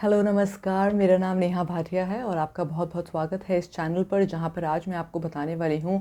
Hello नमस्कार, मेरा नाम नेहा भाटिया है और आपका बहुत बहुत स्वागत है इस चैनल पर, जहां पर आज मैं आपको बताने वाली हूं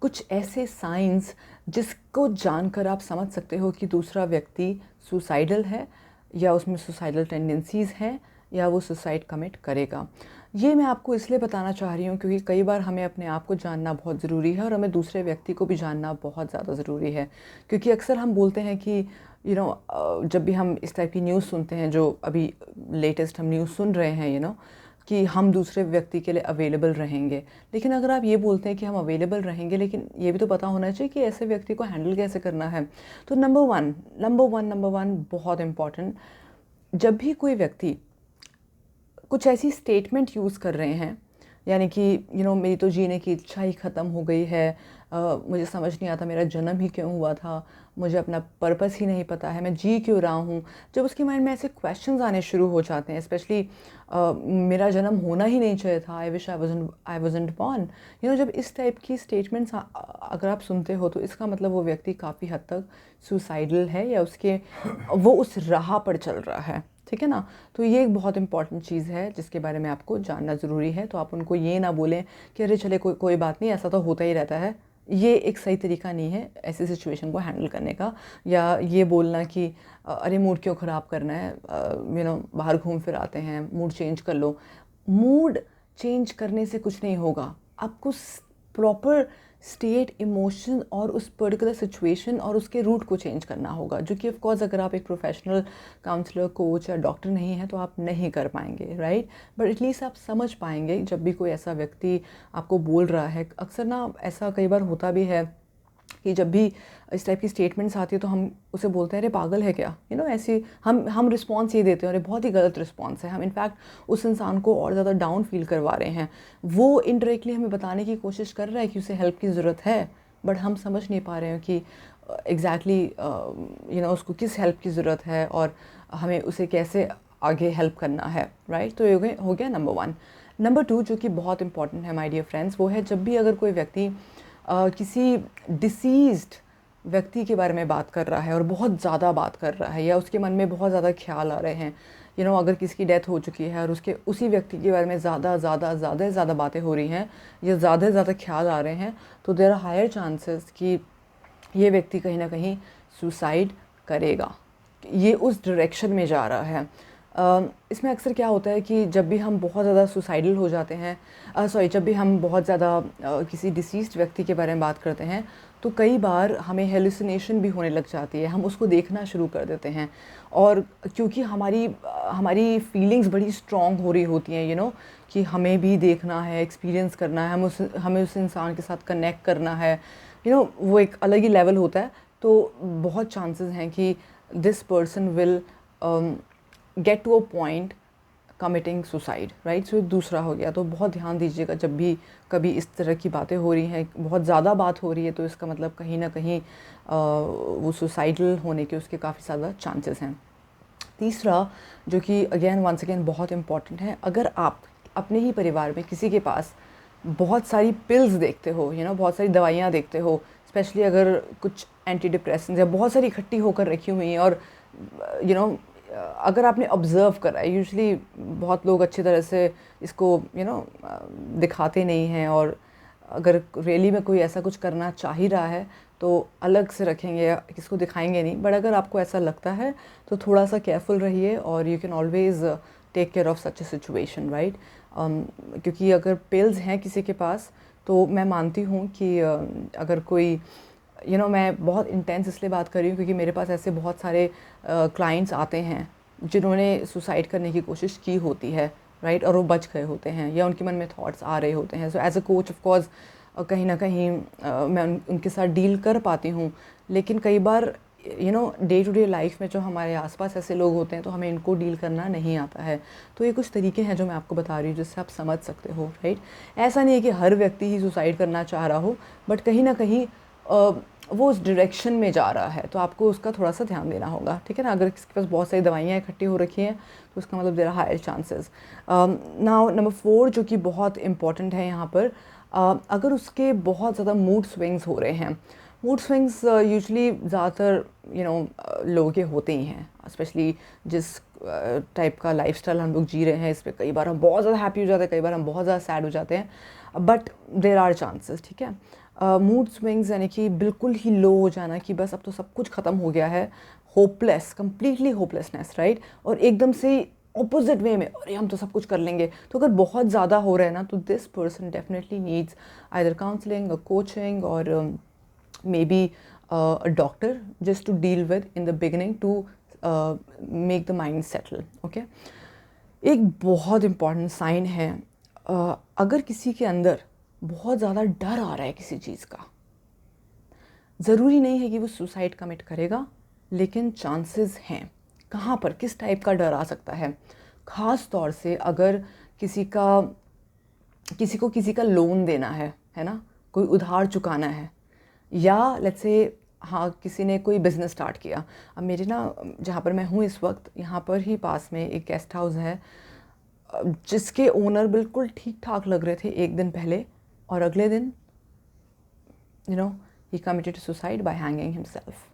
कुछ ऐसे साइंस जिसको जानकर आप समझ सकते हो कि दूसरा व्यक्ति सुसाइडल है या उसमें सुसाइडल टेंडेंसीज़ हैं या वो सुसाइड कमिट करेगा। ये मैं आपको इसलिए बताना चाह रही हूँ क्योंकि कई बार हमें अपने आप को जानना बहुत ज़रूरी है और हमें दूसरे व्यक्ति को भी जानना बहुत ज़्यादा ज़रूरी है। क्योंकि अक्सर हम बोलते हैं कि जब भी हम इस टाइप की न्यूज़ सुनते हैं, जो अभी लेटेस्ट हम न्यूज़ सुन रहे हैं, कि हम दूसरे व्यक्ति के लिए अवेलेबल रहेंगे। लेकिन अगर आप ये बोलते हैं कि हम अवेलेबल रहेंगे, लेकिन ये भी तो पता होना चाहिए कि ऐसे व्यक्ति को हैंडल कैसे करना है। तो नंबर वन बहुत इम्पॉर्टेंट, जब भी कोई व्यक्ति कुछ ऐसी स्टेटमेंट यूज़ कर रहे हैं, यानी कि मेरी तो जीने की इच्छा ही ख़त्म हो गई है, मुझे समझ नहीं आता मेरा जन्म ही क्यों हुआ था, मुझे अपना पर्पस ही नहीं पता है, मैं जी क्यों रहा हूँ। जब उसके माइंड में ऐसे क्वेश्चंस आने शुरू हो जाते हैं, स्पेशली मेरा जन्म होना ही नहीं चाहिए था, I wish I wasn't born, जब इस टाइप की स्टेटमेंट्स अगर आप सुनते हो, तो इसका मतलब वो व्यक्ति काफ़ी हद तक सुसाइडल है या वो उस राह पर चल रहा है। ठीक है ना। तो ये एक बहुत इंपॉर्टेंट चीज़ है जिसके बारे में आपको जानना ज़रूरी है। तो आप उनको ये ना बोलें कि अरे चले कोई बात नहीं, ऐसा तो होता ही रहता है। ये एक सही तरीका नहीं है ऐसी सिचुएशन को हैंडल करने का। या ये बोलना कि अरे मूड क्यों ख़राब करना है, बाहर घूम फिर आते हैं, मूड चेंज कर लो। मूड चेंज करने से कुछ नहीं होगा, आपको प्रॉपर स्टेट, इमोशन और उस पर्टिकुलर सिचुएशन और उसके रूट को चेंज करना होगा, जो कि ऑफ कोर्स अगर आप एक प्रोफेशनल काउंसलर, कोच या डॉक्टर नहीं है तो आप नहीं कर पाएंगे, राइट। बट एटलीस्ट आप समझ पाएंगे जब भी कोई ऐसा व्यक्ति आपको बोल रहा है। अक्सर ना ऐसा कई बार होता भी है कि जब भी इस टाइप की स्टेटमेंट्स आती है तो हम उसे बोलते हैं अरे पागल है क्या, ऐसी हम रिस्पॉन्स ये देते हैं, अरे बहुत ही गलत रिस्पॉन्स है। हम इनफैक्ट उस इंसान को और ज़्यादा डाउन फील करवा रहे हैं। वो इनडायरेक्टली हमें बताने की कोशिश कर रहा है कि उसे हेल्प की ज़रूरत है, बट हम समझ नहीं पा रहे हैं कि एग्जैक्टली उसको किस हेल्प की ज़रूरत है और हमें उसे कैसे आगे हेल्प करना है, राइट। तो ये हो गया नंबर वन। नंबर टू, जो कि बहुत इंपॉर्टेंट है माय डियर फ्रेंड्स, वो है जब भी अगर कोई व्यक्ति किसी डिसीज्ड व्यक्ति के बारे में बात कर रहा है और बहुत ज़्यादा बात कर रहा है, या उसके मन में बहुत ज़्यादा ख्याल आ रहे हैं, अगर किसी की डेथ हो चुकी है और उसी व्यक्ति के बारे में ज़्यादा बातें हो रही हैं या ज़्यादा ख्याल आ रहे हैं, तो देयर आर हायर चांसेस कि ये व्यक्ति कहीं ना कहीं सुसाइड करेगा, ये उस डायरेक्शन में जा रहा है। इसमें अक्सर क्या होता है कि जब भी हम बहुत ज़्यादा सुसाइडल हो जाते हैं, जब भी हम बहुत ज़्यादा किसी डिसीज्ड व्यक्ति के बारे में बात करते हैं, तो कई बार हमें हेलुसिनेशन भी होने लग जाती है, हम उसको देखना शुरू कर देते हैं। और क्योंकि हमारी फीलिंग्स बड़ी स्ट्रॉन्ग हो रही होती हैं, कि हमें भी देखना है, एक्सपीरियंस करना है, हमें उस इंसान के साथ कनेक्ट करना है, वो एक अलग ही लेवल होता है। तो बहुत चांसेस हैं कि this person will get to a point committing suicide, right. So दूसरा हो गया। तो बहुत ध्यान दीजिएगा जब भी कभी इस तरह की बातें हो रही हैं, बहुत ज़्यादा बात हो रही है, तो इसका मतलब कहीं ना कहीं वो सुसाइडल होने के उसके काफ़ी ज़्यादा चांसेस हैं। तीसरा, जो कि अगेन वंस अगेन बहुत इम्पॉर्टेंट है, अगर आप अपने ही परिवार में किसी के पास बहुत सारी पिल्स देखते हो, बहुत सारी दवाइयाँ देखते हो, स्पेशली अगर कुछ एंटी डिप्रेसेंट्स या बहुत सारी इकट्ठी होकर रखी हुई हैं, और यू नो अगर आपने ऑब्ज़र्व करा है, यूजुअली बहुत लोग अच्छी तरह से इसको दिखाते नहीं हैं, और अगर रियली में कोई ऐसा कुछ करना चाह ही रहा है तो अलग से रखेंगे या किसको दिखाएंगे नहीं। बट अगर आपको ऐसा लगता है तो थोड़ा सा केयरफुल रहिए, और you can always take care of such a situation, right. क्योंकि अगर पिल्स हैं किसी के पास, तो मैं मानती हूँ कि अगर कोई मैं बहुत इंटेंस इसलिए बात कर रही हूँ क्योंकि मेरे पास ऐसे बहुत सारे क्लाइंट्स आते हैं जिन्होंने सुसाइड करने की कोशिश की होती है, राइट, और वो बच गए होते हैं या उनके मन में थॉट्स आ रहे होते हैं। So as a coach of course कहीं ना कहीं मैं उनके साथ डील कर पाती हूँ। लेकिन कई बार डे टू डे लाइफ में जो हमारे आसपास ऐसे लोग होते हैं, तो हमें इनको डील करना नहीं आता है। तो ये कुछ तरीके हैं जो मैं आपको बता रही हूँ जिससे आप समझ सकते हो, राइट। ऐसा नहीं है कि हर व्यक्ति ही सुसाइड करना चाह रहा हो, बट कहीं ना कहीं वो उस डायरेक्शन में जा रहा है, तो आपको उसका थोड़ा सा ध्यान देना होगा, ठीक है ना। अगर किसके पास बहुत सारी दवाइयाँ इकट्ठी हो रखी हैं, तो उसका मतलब there are higher chances. Now number 4, जो कि बहुत इंपॉर्टेंट है यहाँ पर, अगर उसके बहुत ज़्यादा मूड स्विंग्स हो रहे हैं। मूड स्विंग्स यूजुअली ज़्यादातर लोगों के होते ही हैं, स्पेशली जिस टाइप का लाइफस्टाइल हम लोग जी रहे हैं, इस पर कई बार हम बहुत ज़्यादा हैप्पी हो जाते हैं, कई बार हम बहुत ज़्यादा सैड हो जाते हैं, बट देर आर चांसेस, ठीक है। मूड स्विंग्स यानी कि बिल्कुल ही लो हो जाना कि बस अब तो सब कुछ ख़त्म हो गया है, होपलेस, कम्प्लीटली होपलेसनेस, राइट। और एकदम से ऑपोजिट वे में अरे हम तो सब कुछ कर लेंगे, तो अगर बहुत ज़्यादा हो रहा है ना, तो this person definitely needs either counselling और कोचिंग और may be a doctor just to deal with in the beginning to make the mind settle, okay। एक बहुत इम्पॉर्टेंट साइन है, अगर किसी के अंदर बहुत ज़्यादा डर आ रहा है किसी चीज़ का, ज़रूरी नहीं है कि वो सुसाइड कमिट करेगा, लेकिन चांसेस हैं। कहाँ पर किस टाइप का डर आ सकता है? ख़ास तौर से अगर किसी को किसी का लोन देना है ना, कोई उधार चुकाना है, या लेट्स से हाँ किसी ने कोई बिज़नेस स्टार्ट किया। अब मेरे ना जहाँ पर मैं हूँ इस वक्त, यहाँ पर ही पास में एक गेस्ट हाउस है जिसके ओनर बिल्कुल ठीक ठाक लग रहे थे एक दिन पहले, और अगले दिन you know he committed suicide bye hanging himself.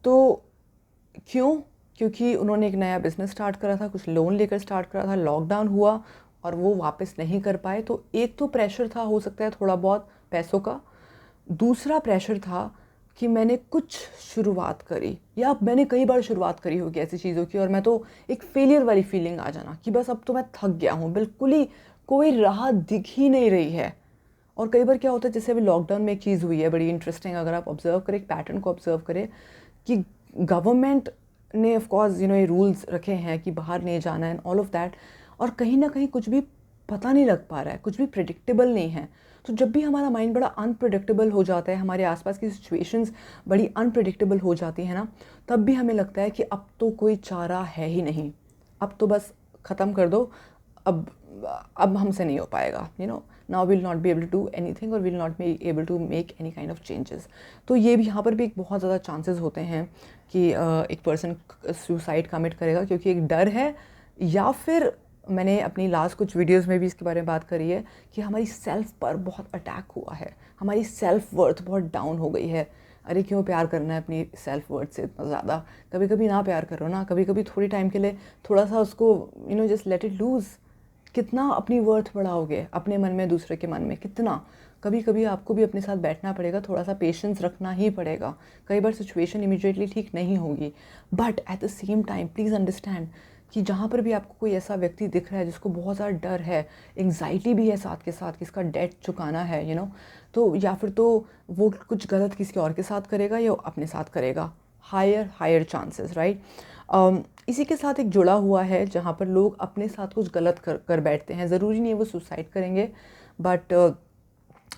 तो क्यों? क्योंकि उन्होंने एक नया बिज़नेस स्टार्ट करा था, कुछ लोन लेकर स्टार्ट करा था, लॉकडाउन हुआ और वो वापस नहीं कर पाए। तो एक तो प्रेशर था, हो सकता है थोड़ा बहुत पैसों का, दूसरा प्रेशर था कि मैंने कुछ शुरुआत करी, या मैंने कई बार शुरुआत करी होगी ऐसी चीज़ों की, और मैं तो एक फेलियर वाली फीलिंग आ जाना कि बस अब तो मैं थक गया हूँ, बिल्कुल ही कोई राह दिख ही नहीं रही है। और कई बार क्या होता है, जैसे अभी लॉकडाउन में एक चीज़ हुई है बड़ी इंटरेस्टिंग, अगर आप ऑब्जर्व करें, एक पैटर्न को ऑब्जर्व करें कि गवर्नमेंट ने ऑफ कोर्स ये रूल्स रखे हैं कि बाहर नहीं जाना है एंड ऑल ऑफ दैट, और कहीं ना कहीं कुछ भी पता नहीं लग पा रहा है, कुछ भी प्रिडिक्टेबल नहीं है। तो जब भी हमारा माइंड बड़ा अनप्रिडिक्टेबल हो जाता है, हमारे आसपास की सिचुएशंस बड़ी अनप्रिडिक्टेबल हो जाती है ना, तब भी हमें लगता है कि अब तो कोई चारा है ही नहीं, अब तो बस ख़त्म कर दो, अब हमसे नहीं हो पाएगा, now will not be able to do anything और will not be able to make any kind of changes. तो ये भी यहाँ पर भी एक बहुत ज़्यादा चांसेस होते हैं कि एक पर्सन सुसाइड कमिट करेगा, क्योंकि एक डर है, या फिर मैंने अपनी लास्ट कुछ वीडियोस में भी इसके बारे में बात करी है कि हमारी सेल्फ पर बहुत अटैक हुआ है, हमारी सेल्फ वर्थ बहुत डाउन हो गई है। अरे क्यों प्यार करना है अपनी सेल्फ वर्थ से इतना ज़्यादा? कभी कभी ना प्यार करो ना, कभी कभी थोड़ी टाइम के लिए थोड़ा सा उसको जस्ट लेट इट लूज़। कितना अपनी वर्थ बढ़ाओगे अपने मन में, दूसरे के मन में कितना? कभी कभी आपको भी अपने साथ बैठना पड़ेगा, थोड़ा सा पेशेंस रखना ही पड़ेगा। कई बार सिचुएशन इमीडिएटली ठीक नहीं होगी, but at the same time please understand कि जहाँ पर भी आपको कोई ऐसा व्यक्ति दिख रहा है जिसको बहुत ज़्यादा डर है, एंग्जाइटी भी है साथ के साथ कि इसका डेट चुकाना है, तो या फिर तो वो कुछ गलत किसी और के साथ करेगा या अपने साथ करेगा, हायर चांसेस, राइट। इसी के साथ एक जुड़ा हुआ है जहाँ पर लोग अपने साथ कुछ गलत कर बैठते हैं। ज़रूरी नहीं है वो सुसाइड करेंगे, बट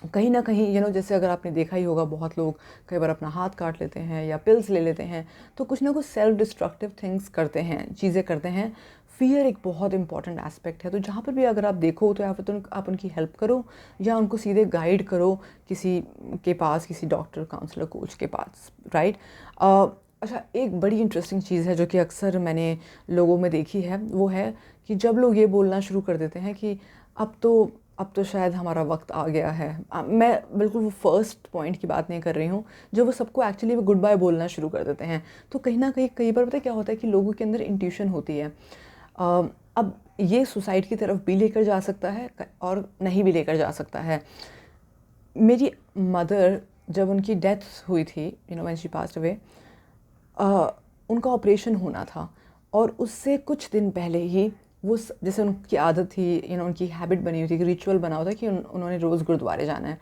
कहीं ना कहीं जैसे अगर आपने देखा ही होगा, बहुत लोग कई बार अपना हाथ काट लेते हैं या पिल्स ले लेते हैं, तो कुछ ना कुछ सेल्फ डिस्ट्रक्टिव थिंग्स करते हैं, चीज़ें करते हैं। फियर एक बहुत इंपॉर्टेंट एस्पेक्ट है, तो जहाँ पर भी अगर आप देखो तो या फिर तो आप उनकी हेल्प करो या उनको सीधे गाइड करो किसी के पास, किसी डॉक्टर, काउंसलर, कोच के पास, राइट। अच्छा, एक बड़ी इंटरेस्टिंग चीज़ है जो कि अक्सर मैंने लोगों में देखी है, वो है कि जब लोग ये बोलना शुरू कर देते हैं कि अब तो शायद हमारा वक्त आ गया है। मैं बिल्कुल वो फर्स्ट पॉइंट की बात नहीं कर रही हूँ, जो वो सबको एक्चुअली वो गुड बाय बोलना शुरू कर देते हैं। तो कहीं ना कहीं कई बार पता है क्या होता है कि लोगों के अंदर इंट्यूशन होती है। अब ये सुसाइड की तरफ भी लेकर जा सकता है और नहीं भी लेकर जा सकता है। मेरी मदर जब उनकी डेथ हुई थी, व्हेन शी पास्ड अवे, उनका ऑपरेशन होना था, और उससे कुछ दिन पहले ही वो जैसे उनकी आदत थी, उनकी हैबिट बनी हुई थी, कि रिचुअल बना हुआ था कि उन्होंने रोज़ गुरुद्वारे जाना है।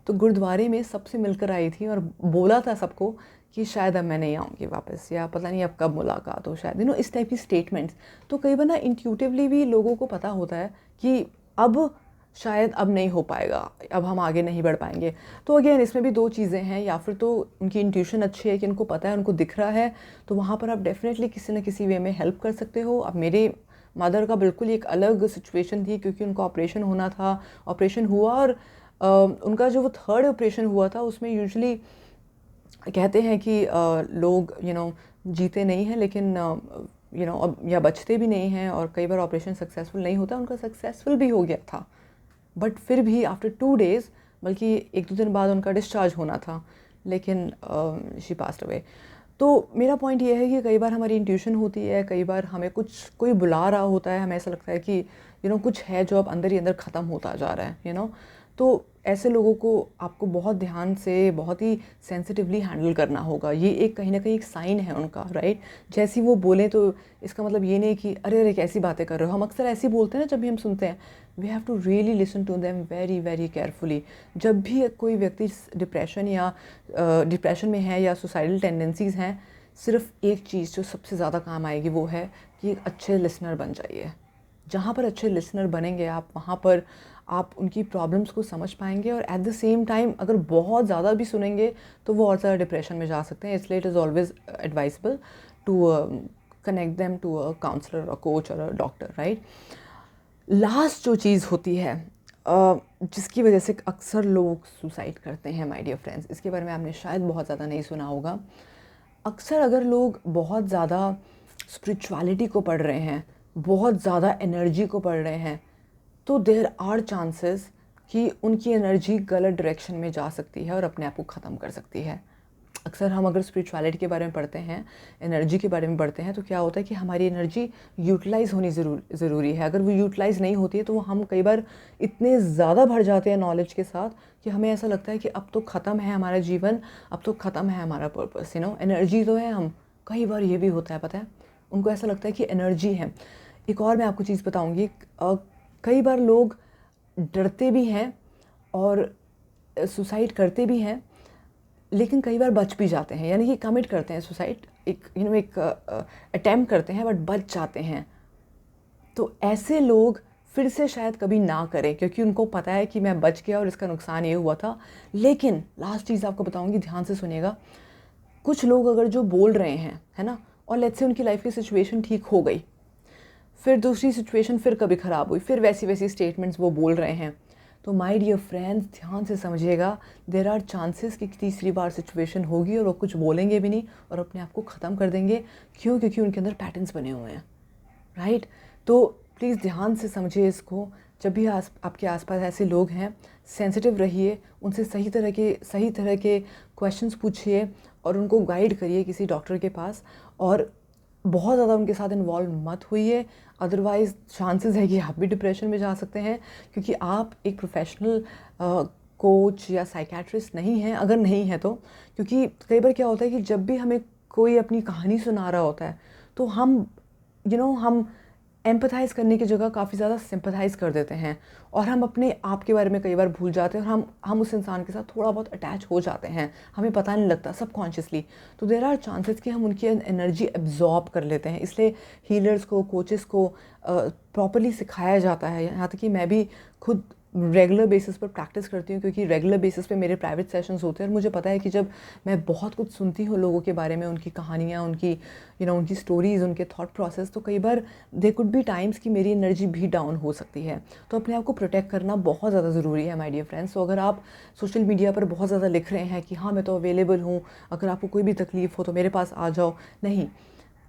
तो गुरुद्वारे में सबसे मिलकर आई थी और बोला था सबको कि शायद अब मैं नहीं आऊँगी वापस, या पता नहीं अब कब मुलाकात हो, शायद इस टाइप की स्टेटमेंट्स। तो कई बार ना इंट्यूटिवली भी लोगों को पता होता है कि अब शायद अब नहीं हो पाएगा, अब हम आगे नहीं बढ़ पाएंगे। तो अगेन इसमें भी दो चीज़ें हैं, या फिर तो उनकी इंट्यूशन अच्छी है कि उनको पता है, उनको दिख रहा है, तो वहाँ पर आप डेफिनेटली किसी न किसी वे में हेल्प कर सकते हो। अब मेरे मदर का बिल्कुल एक अलग सिचुएशन थी, क्योंकि उनका ऑपरेशन होना था, ऑपरेशन हुआ, और उनका जो वो थर्ड ऑपरेशन हुआ था उसमें यूजुअली कहते हैं कि लोग जीते नहीं हैं, लेकिन अब या बचते भी नहीं हैं, और कई बार ऑपरेशन सक्सेसफुल नहीं होता। उनका सक्सेसफुल भी हो गया था, बट फिर भी आफ्टर 2 days, बल्कि 1-2 दिन बाद उनका डिस्चार्ज होना था, लेकिन शी पास्ड अवे। तो मेरा पॉइंट ये है कि कई बार हमारी इंट्यूशन होती है, कई बार हमें कोई बुला रहा होता है, हमें ऐसा लगता है कि कुछ है जो अब अंदर ही अंदर ख़त्म होता जा रहा है। तो ऐसे लोगों को आपको बहुत ध्यान से, बहुत ही सेंसिटिवली हैंडल करना होगा। ये एक कहीं ना कहीं एक साइन है उनका, राइट। जैसे ही वो बोलें तो इसका मतलब ये नहीं कि अरे अरे कैसी बातें कर रहे हो। हम अक्सर ऐसे ही बोलते हैं ना जब भी हम सुनते हैं। We have to really listen to them very very carefully. जब भी कोई व्यक्ति डिप्रेशन में है या सुसाइडल टेंडेंसीज़ हैं, सिर्फ एक चीज़ जो सबसे ज़्यादा काम आएगी वो है कि एक अच्छे लिसनर बन जाइए। जहाँ पर अच्छे लिसनर बनेंगे आप, वहाँ पर आप उनकी प्रॉब्लम्स को समझ पाएंगे, और एट द सेम टाइम अगर बहुत ज़्यादा भी सुनेंगे तो वो और ज़्यादा डिप्रेशन में जा सकते हैं। इसलिए it is always advisable to connect them to a counsellor, a coach और अ डॉक्टर, राइट। लास्ट जो चीज़ होती है जिसकी वजह से अक्सर लोग सुसाइड करते हैं, माय डियर फ्रेंड्स, इसके बारे में आपने शायद बहुत ज़्यादा नहीं सुना होगा। अक्सर अगर लोग बहुत ज़्यादा स्पिरिचुअलिटी को पढ़ रहे हैं, बहुत ज़्यादा एनर्जी को पढ़ रहे हैं, तो देयर आर चांसेस कि उनकी एनर्जी गलत डायरेक्शन में जा सकती है और अपने आप को ख़त्म कर सकती है। अक्सर हम अगर स्पिरिचुअलिटी के बारे में पढ़ते हैं, एनर्जी के बारे में पढ़ते हैं, तो क्या होता है कि हमारी एनर्जी यूटिलाइज़ होनी ज़रूरी है। अगर वो यूटिलाइज़ नहीं होती है तो हम कई बार इतने ज़्यादा भर जाते हैं नॉलेज के साथ कि हमें ऐसा लगता है कि अब तो ख़त्म है हमारा जीवन, अब तो ख़त्म है हमारा पर्पस। एनर्जी तो है हम, कई बार ये भी होता है, पता है, उनको ऐसा लगता है कि एनर्जी है। एक और मैं आपको चीज़ बताऊँगी, कई बार लोग डरते भी हैं और सुसाइड करते भी हैं, लेकिन कई बार बच भी जाते हैं, यानी कि कमिट करते हैं सुसाइड, एक अटेम्प्ट करते हैं बट बच जाते हैं। तो ऐसे लोग फिर से शायद कभी ना करें, क्योंकि उनको पता है कि मैं बच गया और इसका नुकसान ये हुआ था। लेकिन लास्ट चीज़ आपको बताऊंगी, ध्यान से सुनिएगा। कुछ लोग अगर जो बोल रहे हैं, है ना, और लेट्स से उनकी लाइफ की सिचुएशन ठीक हो गई, फिर दूसरी सिचुएशन फिर कभी ख़राब हुई, फिर वैसी वैसी स्टेटमेंट्स वो बोल रहे हैं, तो माय डियर फ्रेंड्स ध्यान से समझिएगा, देयर आर चांसेस कि तीसरी बार सिचुएशन होगी और वो कुछ बोलेंगे भी नहीं और अपने आप को ख़त्म कर देंगे। क्यों? क्योंकि उनके अंदर पैटर्न्स बने हुए हैं, राइट। तो प्लीज़ ध्यान से समझिए इसको। जब भी आपके आसपास ऐसे लोग हैं, सेंसिटिव रहिए, उनसे सही तरह के क्वेश्चंस पूछिए और उनको गाइड करिए किसी डॉक्टर के पास, और बहुत ज़्यादा उनके साथ इन्वॉल्व मत होइए, अदरवाइज़ चांसेस है कि आप भी डिप्रेशन में जा सकते हैं, क्योंकि आप एक प्रोफेशनल कोच या साइकेट्रिस्ट नहीं हैं, अगर नहीं है तो। क्योंकि कई बार क्या होता है कि जब भी हमें कोई अपनी कहानी सुना रहा होता है तो हम हम एम्पथाइज़ करने की जगह काफ़ी ज़्यादा सिंपथाइज़ कर देते हैं, और हम अपने आप के बारे में कई बार भूल जाते हैं, और हम उस इंसान के साथ थोड़ा बहुत अटैच हो जाते हैं, हमें पता नहीं लगता, सबकॉन्शियसली। तो देयर आर चांसेस कि हम उनकी एनर्जी एब्जॉर्ब कर लेते हैं। इसलिए हीलर्स को, कोचेस को प्रॉपरली सिखाया जाता है। यहाँ तक कि मैं भी खुद रेगुलर बेसिस पर प्रैक्टिस करती हूँ, क्योंकि रेगुलर बेसिस पे मेरे प्राइवेट सेशंस होते हैं, और मुझे पता है कि जब मैं बहुत कुछ सुनती हूँ लोगों के बारे में, उनकी कहानियाँ, उनकी स्टोरीज़, उनके थॉट प्रोसेस, तो कई बार दे कुड बी टाइम्स कि मेरी एनर्जी भी डाउन हो सकती है। तो अपने आप को प्रोटेक्ट करना बहुत ज़्यादा ज़रूरी है, माय डियर फ्रेंड्स। तो अगर आप सोशल मीडिया पर बहुत ज़्यादा लिख रहे हैं कि हाँ मैं तो अवेलेबल हूँ, अगर आपको कोई भी तकलीफ़ हो तो मेरे पास आ जाओ, नहीं,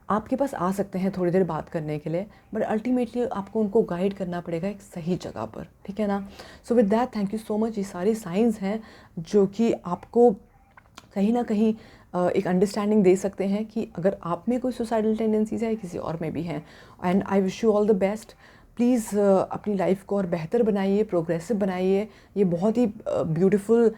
आपके पास आ सकते हैं थोड़ी देर बात करने के लिए, बट अल्टीमेटली आपको उनको गाइड करना पड़ेगा एक सही जगह पर, ठीक है ना। So with that, thank you so much. ये सारे साइंस हैं जो कि आपको कहीं ना कहीं एक अंडरस्टैंडिंग दे सकते हैं कि अगर आप में कोई सुसाइडल टेंडेंसीज है, किसी और में भी हैं। And I wish you all the best. Please अपनी लाइफ को और बेहतर बनाइए, प्रोग्रेसिव बनाइए। ये बहुत ही ब्यूटीफुल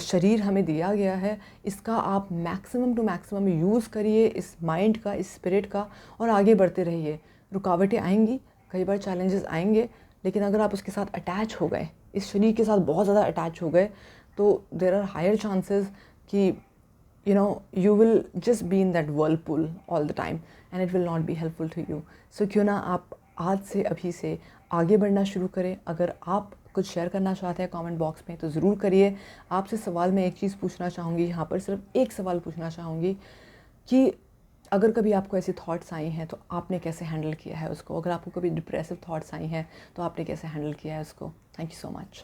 शरीर हमें दिया गया है, इसका आप मैक्सिमम टू मैक्सिमम यूज़ करिए, इस माइंड का, इस स्पिरिट का, और आगे बढ़ते रहिए। रुकावटें आएंगी, कई बार चैलेंजेस आएंगे, लेकिन अगर आप उसके साथ अटैच हो गए, इस शरीर के साथ बहुत ज़्यादा अटैच हो गए, तो देयर आर हायर चांसेस कि you will just be in that whirlpool all the time and it will not be helpful to you. So क्यों ना आप आज से, अभी से आगे बढ़ना शुरू करें। अगर आप कुछ शेयर करना चाहते हैं कमेंट बॉक्स में तो ज़रूर करिए। आपसे सवाल मैं एक चीज़ पूछना चाहूँगी, यहाँ पर सिर्फ एक सवाल पूछना चाहूँगी कि अगर कभी आपको ऐसे थॉट्स आई हैं तो आपने कैसे हैंडल किया है उसको। अगर आपको कभी डिप्रेसिव थॉट्स आई हैं तो आपने कैसे हैंडल किया है उसको। Thank you so much.